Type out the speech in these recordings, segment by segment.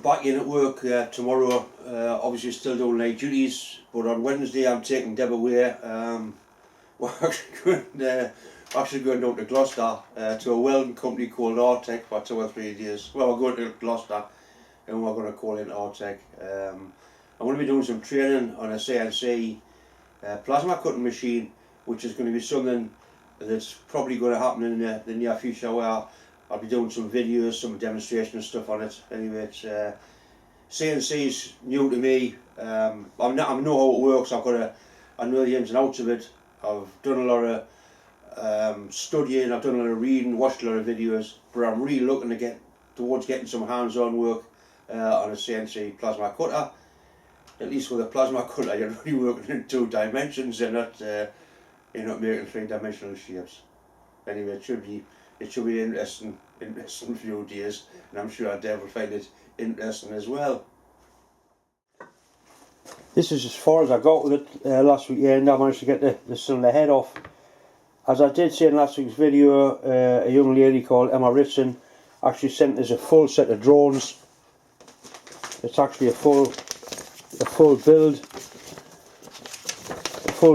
back in at work tomorrow, obviously still doing night duties, but on Wednesday I'm taking Deb away. We're actually going down to Gloucester to a welding company called Artec for 2 or 3 days. Well, we're going to Gloucester and we're going to call in Artec. I'm going to be doing some training on a CNC plasma cutting machine, which is going to be something that's probably going to happen in the near future, where I'll be doing some videos, some demonstration and stuff on it. Anyway, it's CNC's new to me. I know how it works. I know the ins and outs of it. I've done a lot of studying, I've done a lot of reading, watched a lot of videos, but I'm really looking to get towards getting some hands-on work on a CNC plasma cutter. At least with a plasma cutter, you're really working in 2 dimensions and not you're not making 3-dimensional shapes. Anyway, it should be interesting few days, and I'm sure Dave will find it interesting as well. This is as far as I got with it last weekend. I managed to get the cylinder head off. As I did say in last week's video, a young lady called Emma Ritson actually sent us a full set of drawings. It's actually a full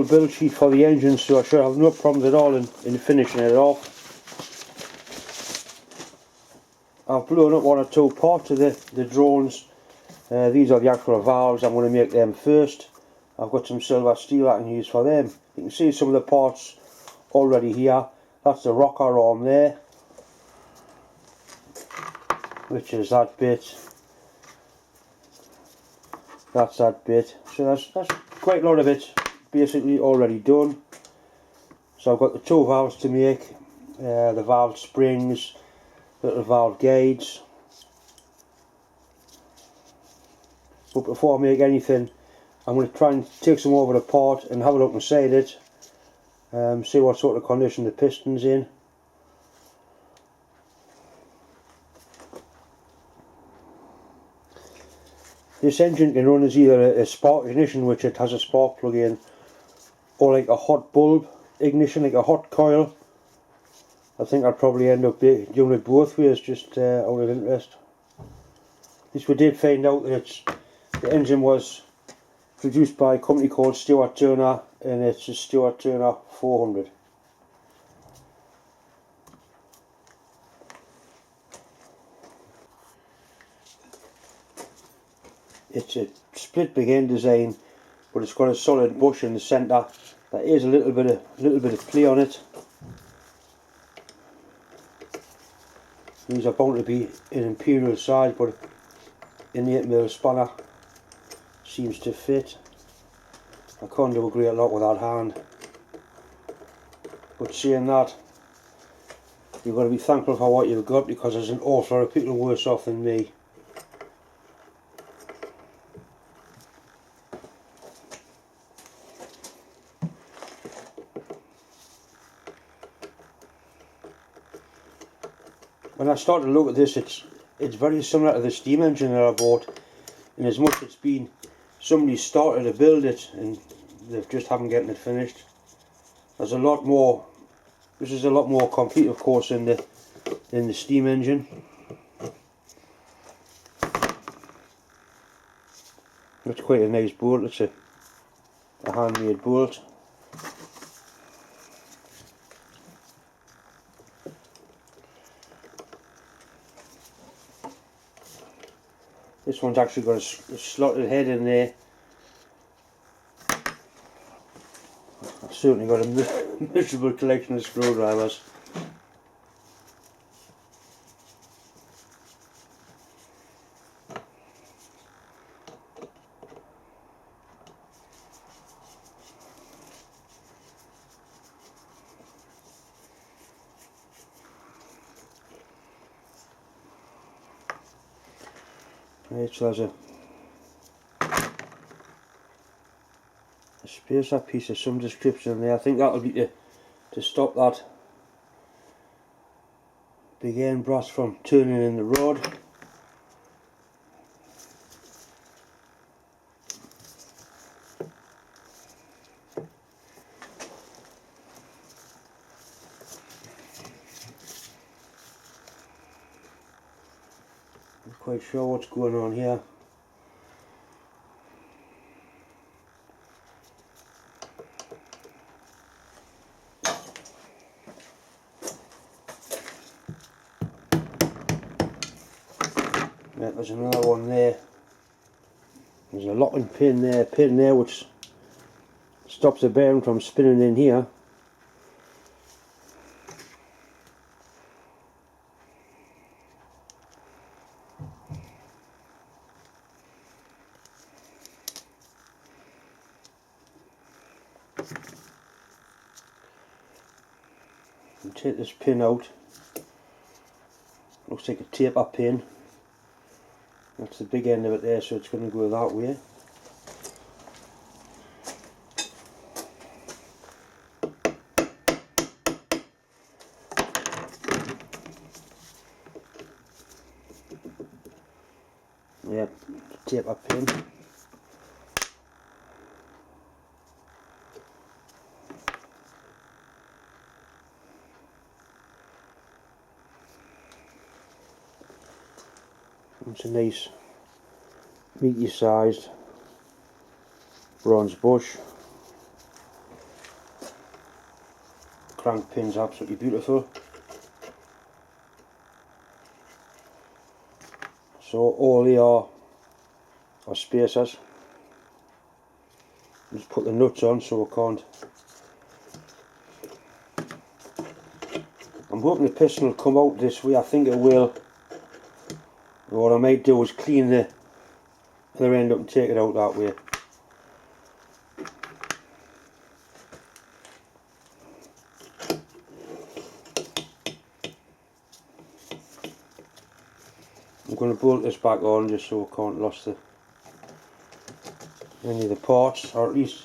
build sheet for the engine, so I should have no problems at all in finishing it off. I've blown up 1 or 2 parts of the drawings. These are the actual valves. I'm going to make them first. I've got some silver steel I can use for them. You can see some of the parts already here. That's the rocker arm there, which is that bit. That's that bit. So that's quite a lot of it basically already done. So I've got the 2 valves to make, the valve springs, little valve guides. But before I make anything, I'm going to try and take some over the part and have a look inside it, see what sort of condition the piston's in. This engine can run as either a spark ignition, which it has a spark plug in, or like a hot bulb ignition, like a hot coil. I think I'd probably end up doing it both ways, just out of interest. At least we did find out that the engine was produced by a company called Stuart, and it's a Stuart 400. It's a split big end design, but it's got a solid bush in the centre. There is a little bit of play on it. These are bound to be an imperial size, but in the 8mm spanner seems to fit. I can't do a great lot with that hand, but saying that, you've got to be thankful for what you've got, because there's an awful lot of people worse off than me. When I started to look at this, it's very similar to the steam engine that I bought, in as much it's been somebody started to build it and they just haven't gotten it finished. There's a lot more. This is a lot more complete, of course, in the steam engine. It's quite a nice bolt. It's a handmade bolt. This one's actually got a slotted head in there. I've certainly got a miserable collection of screwdrivers. Right, so there's a spacer piece of some description in there. I think that'll be to stop that big end brass from turning in the rod. Not quite sure what's going on here. Yeah, there's another one there. There's a locking pin there which stops the bearing from spinning in here. And take this pin out. Looks like a taper pin. That's the big end of it there, so it's going to go that way. Yep, taper pin. It's a nice meaty sized bronze bush. Crank pin's absolutely beautiful. So all here are spacers. Just put the nuts on so I can't. I'm hoping the piston will come out this way. I think it will. What I might do is clean the other end up and take it out that way. I'm going to bolt this back on just so I can't lose any of the parts, or at least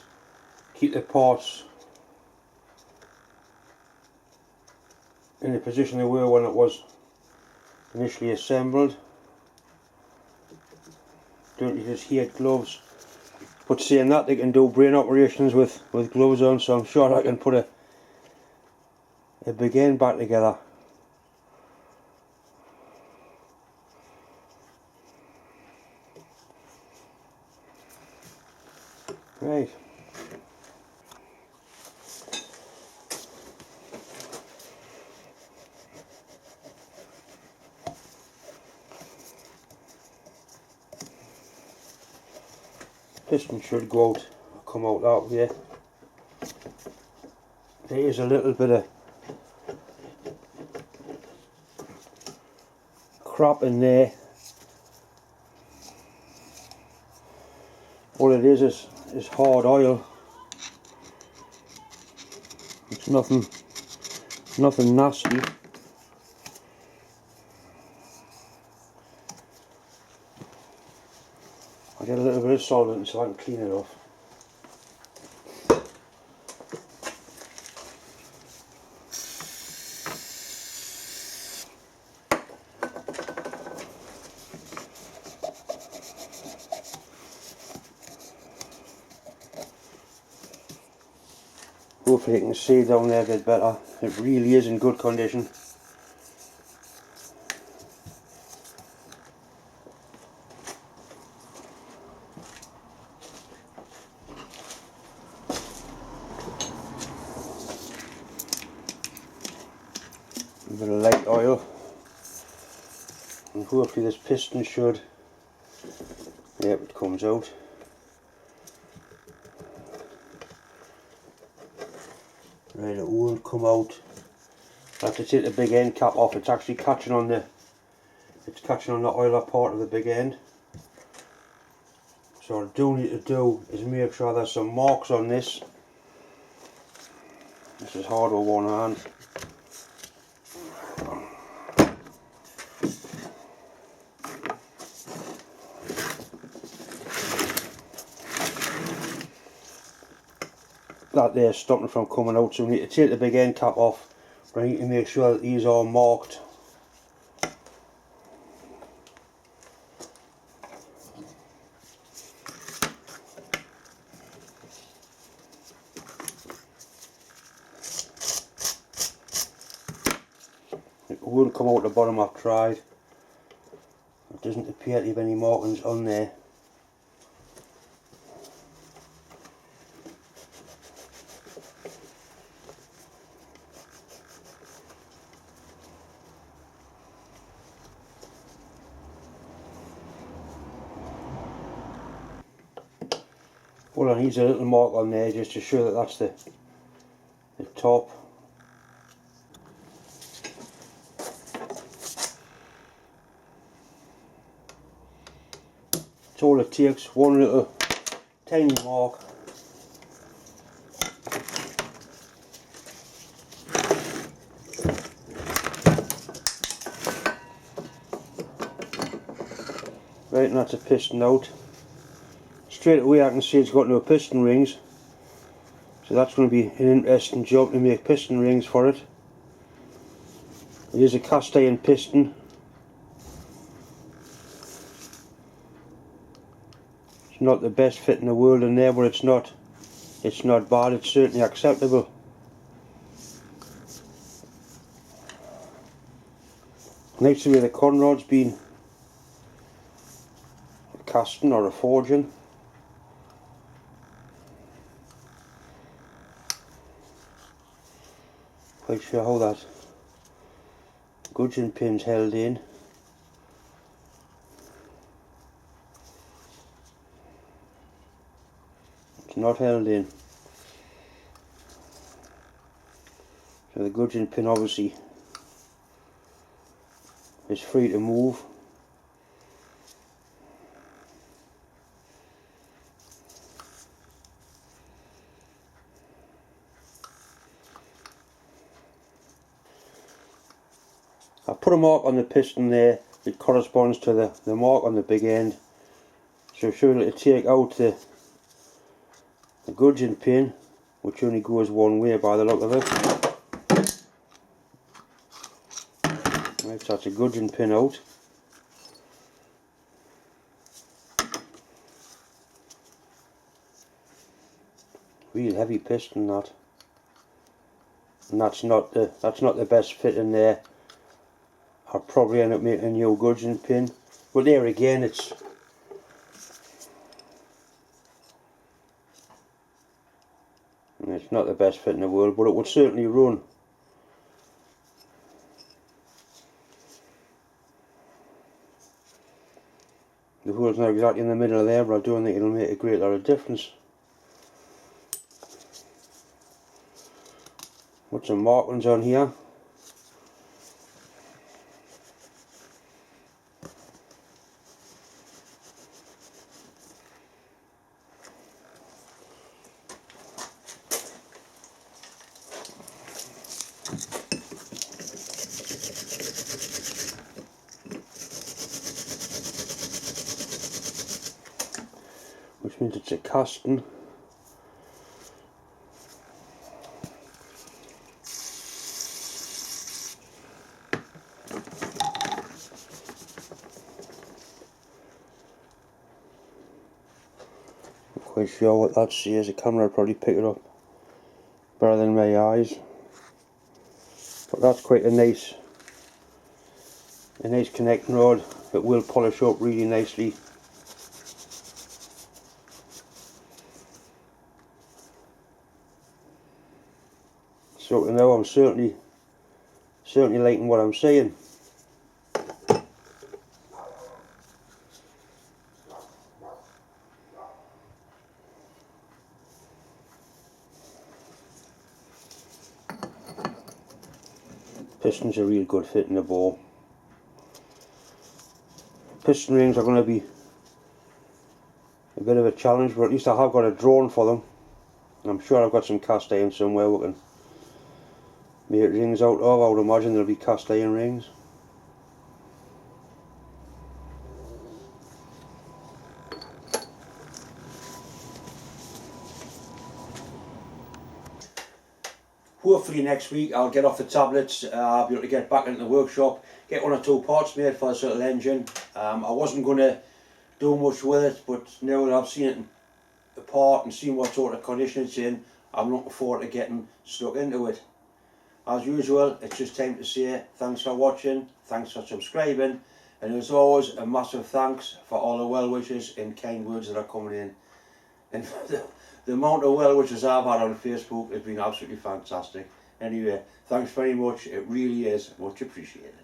keep the parts in the position they were when it was initially assembled. Don't you just hate gloves? But saying that, they can do brain operations with gloves on, so I'm sure I can put a big end back together. Right. Piston should go out, come out that way. There is a little bit of crap in there. All it is hard oil. It's nothing nasty. I get a little bit of solvent so I can clean it off. Hopefully you can see down there a bit better. It really is in good condition. A bit of light oil, and hopefully this piston should, yep, it comes out. Right, it won't come out. I have to take the big end cap off. It's actually catching on the oiler part of the big end. So what I do need to do is make sure there's some marks on this. This is hard with one hand. That there is stopping from coming out, so we need to take the big end cap off, but I need to make sure that these are marked. It won't come out the bottom, I've tried. It doesn't appear to have any markings on there. All I need is a little mark on there just to show that that's the top. That's all it takes, one little tiny mark. Right, and that's a piston out. Straight away I can see it's got no piston rings, so that's going to be an interesting job to make piston rings for it. It is a cast iron piston. It's not the best fit in the world in there, but it's not bad, it's certainly acceptable. Nice the way the conrod's been a casting or a forging. Quite sure how that gudgeon pin's held in. It's not held in. So the gudgeon pin obviously is free to move. I put a mark on the piston there, it corresponds to the mark on the big end. So should it take out the gudgeon pin, which only goes one way by the look of it. Right, so that's a gudgeon pin out. Real heavy piston that. And that's not the best fit in there. I'll probably end up making a new gudgeon pin, but there again it's not the best fit in the world, but it would certainly run. The hole's not exactly in the middle of there, but I don't think it'll make a great lot of difference. Put some markings on here. Which means it's a casting. Not quite sure what that says. The camera will probably pick it up better than my eyes. But that's quite a nice connecting rod that will polish up really nicely. So now I'm certainly liking what I'm seeing. Piston's a real good fit in the ball. Piston rings are going to be a bit of a challenge, but at least I have got a drone for them. I'm sure I've got some cast iron somewhere we can make rings out of. I would imagine there'll be cast iron rings. Hopefully next week I'll get off the tablets, I'll be able to get back into the workshop, get one or two parts made for this little engine. I wasn't going to do much with it, but now that I've seen it apart and seen what sort of condition it's in, I'm looking forward to getting stuck into it. As usual, it's just time to say thanks for watching, thanks for subscribing, And as always, a massive thanks for all the well wishes and kind words that are coming in. And the amount of well wishes I've had on Facebook has been absolutely fantastic. Anyway, thanks very much. It really is much appreciated.